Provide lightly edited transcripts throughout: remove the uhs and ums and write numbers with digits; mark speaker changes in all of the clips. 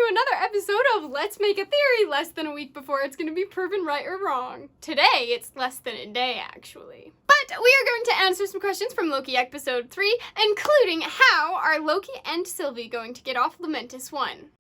Speaker 1: to another episode of Let's Make a Theory less than a week before it's going to be proven right or wrong. Today, it's less than a day, actually. But we are going to answer some questions from Loki episode 3, including how are Loki and Sylvie going to get off Lamentis 1?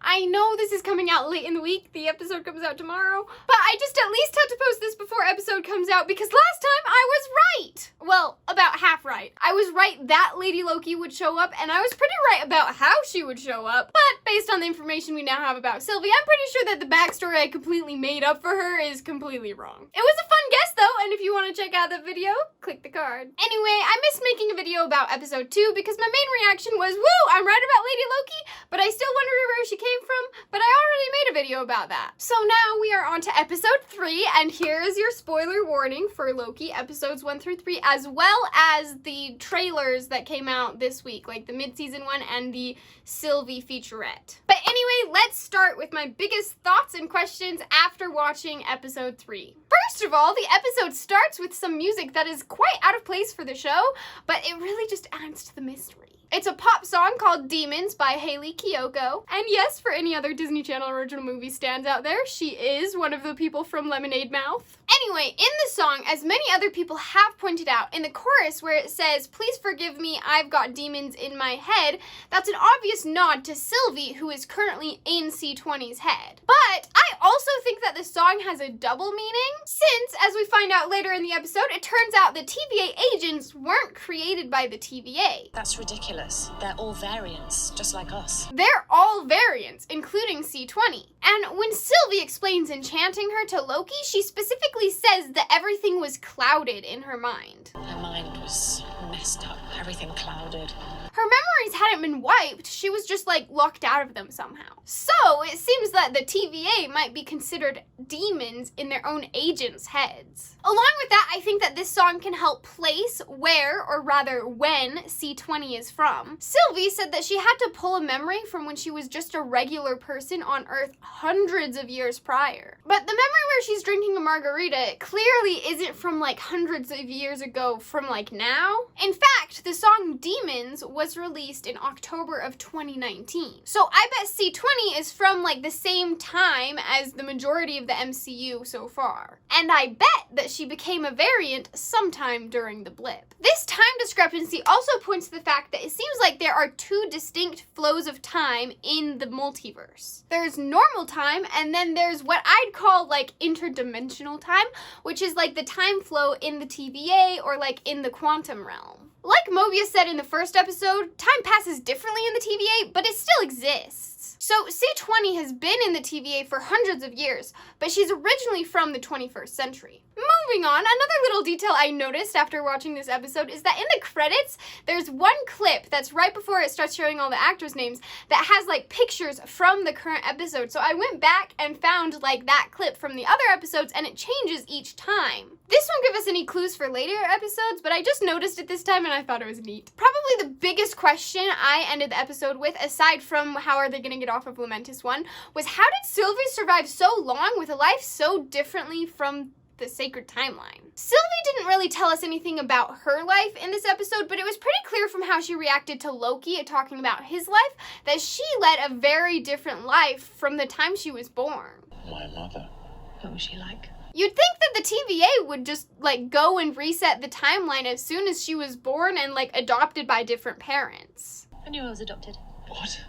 Speaker 1: I know this is coming out late in the week, the episode comes out tomorrow, but I just at least have to post this before episode comes out because last time I was right! Well, about half right. I was right that Lady Loki would show up, and I was pretty right about how she would show up, but based on the information we now have about Sylvie, I'm pretty sure that the backstory I completely made up for her is completely wrong. It was a fun guess though, and if you want to check out that video, click the card. Anyway, I missed making a video about episode 2 because my main reaction was, woo, I'm right about Lady Loki, but I still wonder where she came from, but I already made a video about that. So now we are on to episode 3, and here is your spoiler warning for Loki episodes 1 through 3, as well as the trailers that came out this week, like the mid-season one and the Sylvie featurette. But anyway, let's start with my biggest thoughts and questions after watching episode 3. First of all, the episode starts with some music that is quite out of place for the show, but it really just adds to the mystery. It's a pop song called Demons by Hayley Kiyoko. And yes, for any other Disney Channel original movie stands out there, she is one of the people from Lemonade Mouth. Anyway, in the song, as many other people have pointed out, in the chorus where it says, "Please forgive me, I've got demons in my head," that's an obvious nod to Sylvie, who is currently in C20's head. But I also think that the song has a double meaning, since, as we find out later in the episode, it turns out the TVA agents weren't created by the TVA.
Speaker 2: That's ridiculous. They're all variants, just like us.
Speaker 1: They're all variants, including C20. And when Sylvie explains enchanting her to Loki, she specifically says that everything was clouded in her mind.
Speaker 2: Her mind was messed up, everything clouded.
Speaker 1: Her memories hadn't been wiped, she was just like locked out of them somehow. So it seems that the TVA might be considered demons in their own agents' heads. Along with that, I think that this song can help place where, or rather when, C20 is from. Sylvie said that she had to pull a memory from when she was just a regular person on Earth hundreds of years prior. But the memory where she's drinking a margarita clearly isn't from like hundreds of years ago, from like now. In fact, the song Demons was released in October of 2019. So I bet C20 is from like the same time as the majority of the MCU so far. And I bet that she became a variant sometime during the blip. This time discrepancy also points to the fact that it seems like there are two distinct flows of time in the multiverse. There's normal time, and then there's what I'd call like interdimensional time, which is like the time flow in the TVA or like in the quantum realm. Like Mobius said in the first episode, time passes differently in the TVA, but it still exists. So C20 has been in the TVA for hundreds of years, but she's originally from the 21st century. Moving on, another little detail I noticed after watching this episode is that in the credits, there's one clip that's right before it starts showing all the actors' names that has like pictures from the current episode. So I went back and found like that clip from the other episodes, and it changes each time. This won't give us any clues for later episodes, but I just noticed it this time and I thought it was neat. Probably the biggest question I ended the episode with, aside from how are they going to get off of Lamentis 1, was how did Sylvie survive so long with a life so differently from the sacred timeline? Sylvie didn't really tell us anything about her life in this episode, but it was pretty clear from how she reacted to Loki talking about his life that she led a very different life from the time she was born.
Speaker 3: My mother.
Speaker 2: What was she like?
Speaker 1: You'd think that the TVA would just like go and reset the timeline as soon as she was born and like adopted by different parents.
Speaker 2: I knew I was adopted.
Speaker 3: What?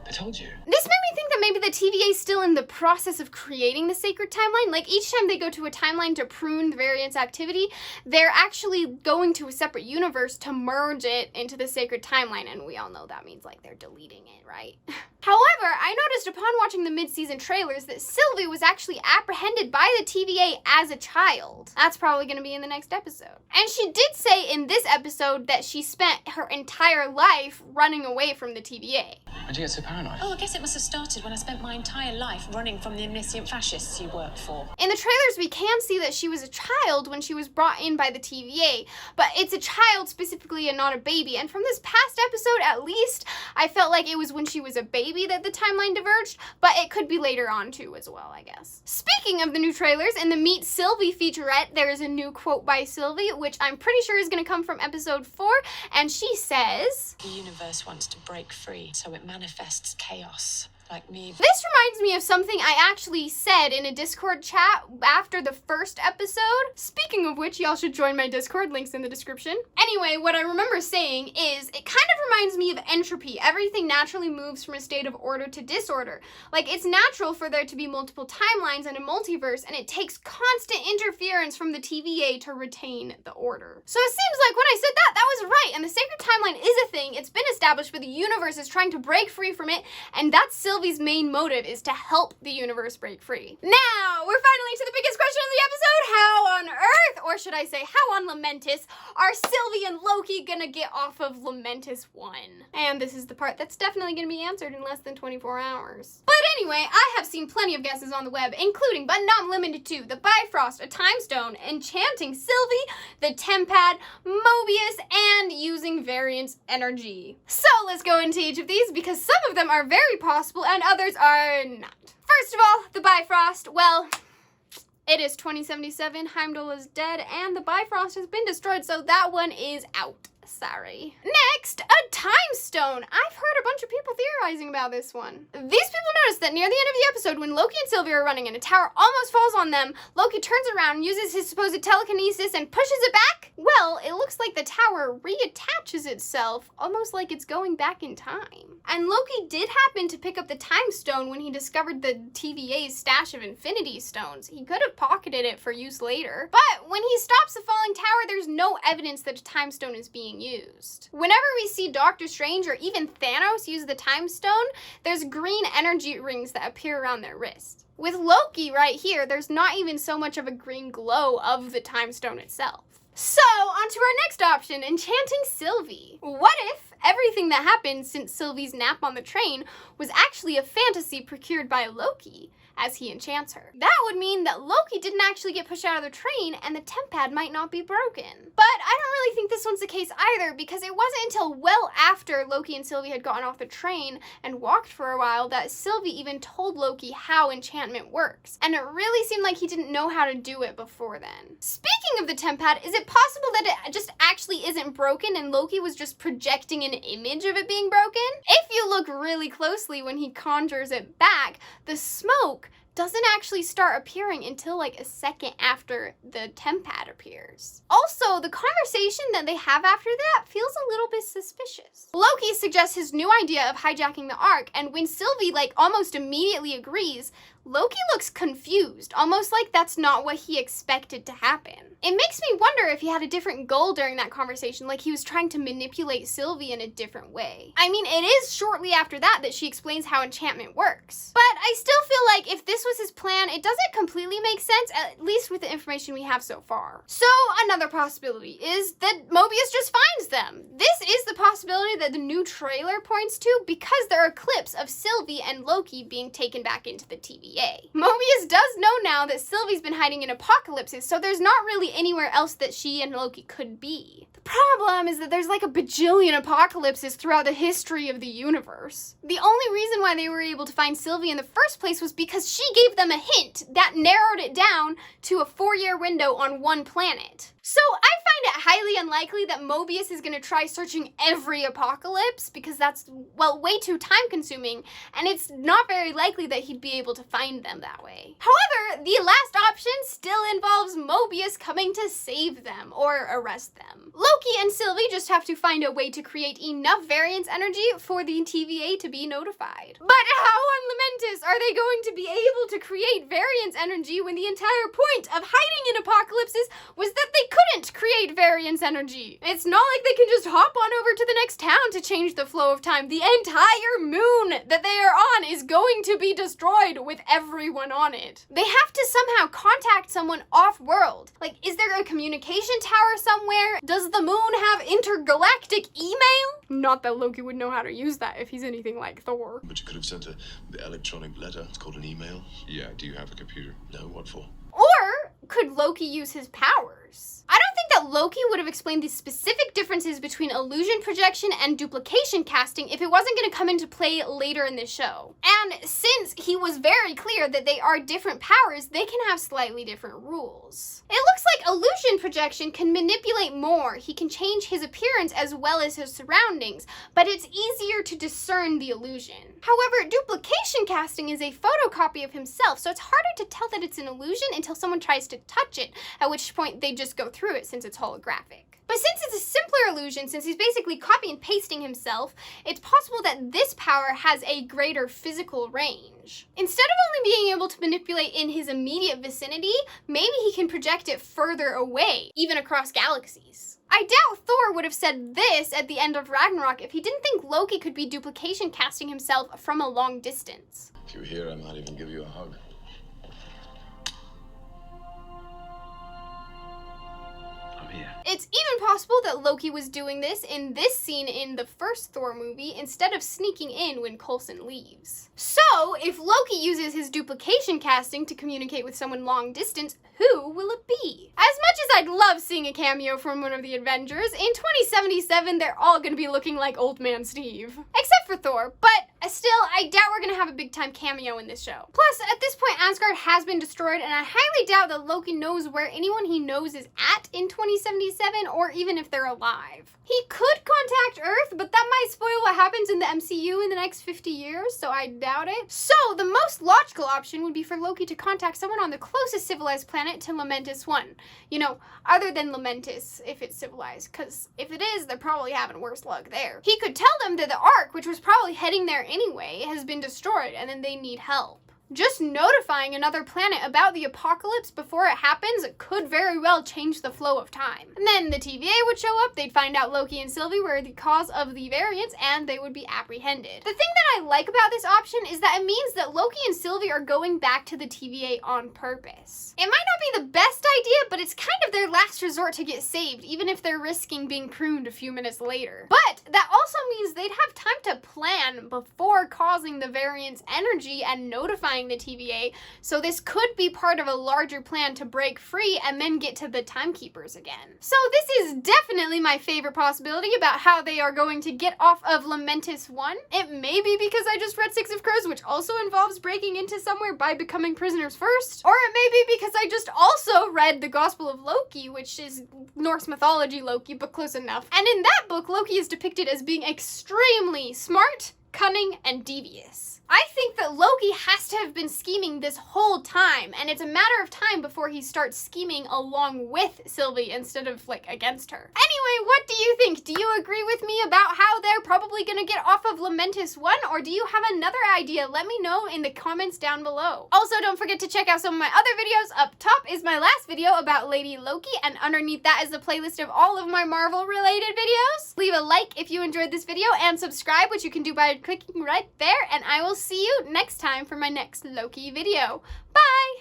Speaker 3: I told you.
Speaker 1: This made me think that maybe the TVA is still in the process of creating the sacred timeline. Like each time they go to a timeline to prune the variance activity, they're actually going to a separate universe to merge it into the sacred timeline. And we all know that means like they're deleting it, right? However, I noticed upon watching the mid-season trailers that Sylvie was actually apprehended by the TVA as a child. That's probably going to be in the next episode. And she did say in this episode that she spent her entire life running away from the TVA.
Speaker 3: How'd you get so powerful? paranoid?
Speaker 2: Oh, I guess it must have started when I spent my entire life running from the omniscient fascists you work for.
Speaker 1: In the trailers, we can see that she was a child when she was brought in by the TVA, but it's a child specifically and not a baby. And from this past episode, at least, I felt like it was when she was a baby that the timeline diverged, but it could be later on too as well, I guess. Speaking of the new trailers, in the Meet Sylvie featurette, there is a new quote by Sylvie, which I'm pretty sure is going to come from episode 4, and she says,
Speaker 2: The universe wants to break free, so it manifests chaos. Like me.
Speaker 1: This reminds me of something I actually said in a Discord chat after the first episode. Speaking of which, y'all should join my Discord, links in the description. Anyway, what I remember saying is, it kind of reminds me of entropy. Everything naturally moves from a state of order to disorder. Like, it's natural for there to be multiple timelines and a multiverse, and it takes constant interference from the TVA to retain the order. So it seems like when I said that, that was right, and the sacred timeline is a thing. It's been established, but the universe is trying to break free from it, and that's Sylvie's main motive is to help the universe break free. Now, we're finally to the biggest question of the episode. How on earth, or should I say, how on lamentis, are Sylvie and Loki gonna get off of lamentis 1? And this is the part that's definitely gonna be answered in less than 24 hours. But anyway, I have seen plenty of guesses on the web, including, but not limited to, the Bifrost, a time stone, enchanting Sylvie, the Tempad, Mobius, and using variance energy. So let's go into each of these, because some of them are very possible and others are not. First of all, the Bifrost. Well, it is 2077, Heimdall is dead, and the Bifrost has been destroyed, so that one is out. Sorry. Next, a time stone. I've heard a bunch of people theorizing about this one. These people noticed that near the end of the episode, when Loki and Sylvie are running and a tower almost falls on them, Loki turns around and uses his supposed telekinesis and pushes it back. Well, it looks like the tower reattaches itself, almost like it's going back in time. And Loki did happen to pick up the time stone when he discovered the TVA's stash of infinity stones. He could have pocketed it for use later. But when he stops the falling tower, there's no evidence that a time stone is being used. Whenever we see Doctor Strange or even Thanos use the time stone, there's green energy rings that appear around their wrist. With Loki right here, there's not even so much of a green glow of the time stone itself. So, on to our next option, enchanting Sylvie. What if everything that happened since Sylvie's nap on the train was actually a fantasy procured by Loki as he enchants her? That would mean that Loki didn't actually get pushed out of the train and the Tempad might not be broken. But I don't really think this one's the case either, because it wasn't until well after Loki and Sylvie had gotten off the train and walked for a while that Sylvie even told Loki how enchantment works. And it really seemed like he didn't know how to do it before then. Speaking of the Tempad, is it possible that it just actually isn't broken and Loki was just projecting an image of it being broken? If you look really closely when he conjures it back, the smoke doesn't actually start appearing until like a second after the Tempad appears. Also, the conversation that they have after that feels a little bit suspicious. Loki suggests his new idea of hijacking the Ark, and when Sylvie almost immediately agrees, Loki looks confused, almost like that's not what he expected to happen. It makes me wonder if he had a different goal during that conversation, like he was trying to manipulate Sylvie in a different way. I mean, it is shortly after that that she explains how enchantment works. But I still feel like if this was his plan, it doesn't completely make sense, at least with the information we have so far. So another possibility is that Mobius just finds them. This is the possibility that the new trailer points to, because there are clips of Sylvie and Loki being taken back into the TVA. Mobius does know now that Sylvie's been hiding in apocalypses, so there's not really anywhere else that she and Loki could be. The problem is that there's like a bajillion apocalypses throughout the history of the universe. The only reason why they were able to find Sylvie in the first place was because she gave them a hint that narrowed it down to a 4-year window on one planet. So I find it highly unlikely that Mobius is going to try searching every apocalypse, because that's, well, way too time consuming, and it's not very likely that he'd be able to find them that way. However, the last option still involves Mobius coming to save them or arrest them. Loki and Sylvie just have to find a way to create enough variance energy for the TVA to be notified. But how on lamentis are they going to be able to create variance energy when the entire point of hiding in apocalypses was that they couldn't create variance energy. It's not like they can just hop on over to the next town to change the flow of time. The entire moon that they are on is going to be destroyed with everyone on it. They have to somehow contact someone off-world. Like, is there a communication tower somewhere? Does the moon have intergalactic email? Not that Loki would know how to use that if he's anything like Thor.
Speaker 4: But you could have sent the electronic letter. It's called an email.
Speaker 3: Yeah, do you have a computer?
Speaker 4: No, what for?
Speaker 1: Or could Loki use his powers? I don't think that Loki would have explained the specific differences between illusion projection and duplication casting if it wasn't going to come into play later in the show. And since he was very clear that they are different powers, they can have slightly different rules. It looks like illusion projection can manipulate more. He can change his appearance as well as his surroundings, but it's easier to discern the illusion. However, duplication casting is a photocopy of himself, so it's harder to tell that it's an illusion until someone tries to touch it, at which point they just go through it since it's holographic. But since it's a simpler illusion, since he's basically copy and pasting himself, it's possible that this power has a greater physical range. Instead of only being able to manipulate in his immediate vicinity, maybe he can project it further away, even across galaxies. I doubt Thor would have said this at the end of Ragnarok if he didn't think Loki could be duplication casting himself from a long distance.
Speaker 4: If you were here, I might even give you a hug.
Speaker 3: I'm here.
Speaker 1: It's even possible that Loki was doing this in this scene in the first Thor movie instead of sneaking in when Coulson leaves. So, if Loki uses his duplication casting to communicate with someone long distance, who will it be? As much as I'd love seeing a cameo from one of the Avengers, in 2077 they're all gonna be looking like Old Man Steve. Except for Thor, but still, I doubt we're gonna have a big time cameo in this show. Plus, at this point, Asgard has been destroyed, and I highly doubt that Loki knows where anyone he knows is at in 2077, or even if they're alive. He could contact Earth, but that might spoil what happens in the MCU in the next 50 years, so I doubt it. So, the most logical option would be for Loki to contact someone on the closest civilized planet to Lamentis 1. You know, other than Lamentis, if it's civilized, because if it is, they're probably having worse luck there. He could tell them that the Ark, which was probably heading there anyway, has been destroyed, and then they need help. Just notifying another planet about the apocalypse before it happens could very well change the flow of time. And then the TVA would show up, they'd find out Loki and Sylvie were the cause of the variance, and they would be apprehended. The thing that I like about this option is that it means that Loki and Sylvie are going back to the TVA on purpose. It might not be the best idea, but it's kind of their last resort to get saved, even if they're risking being pruned a few minutes later. But that also means they'd have time to plan before causing the variance energy and notifying the TVA, so this could be part of a larger plan to break free and then get to the timekeepers again. So this is definitely my favorite possibility about how they are going to get off of Lamentis 1. It may be because I just read Six of Crows, which also involves breaking into somewhere by becoming prisoners first, or it may be because I just also read the Gospel of Loki, which is Norse mythology Loki, but close enough. And in that book, Loki is depicted as being extremely smart, cunning, and devious. I think that Loki has to have been scheming this whole time, and it's a matter of time before he starts scheming along with Sylvie instead of, like, against her. Anyway, what do you think? Do you agree with me about how they're probably gonna get off of Lamentis 1, or do you have another idea? Let me know in the comments down below. Also, don't forget to check out some of my other videos. Up top is my last video about Lady Loki, and underneath that is a playlist of all of my Marvel-related videos. Leave a like if you enjoyed this video, and subscribe, which you can do by clicking right there, and I will see you next time for my next Loki video. Bye!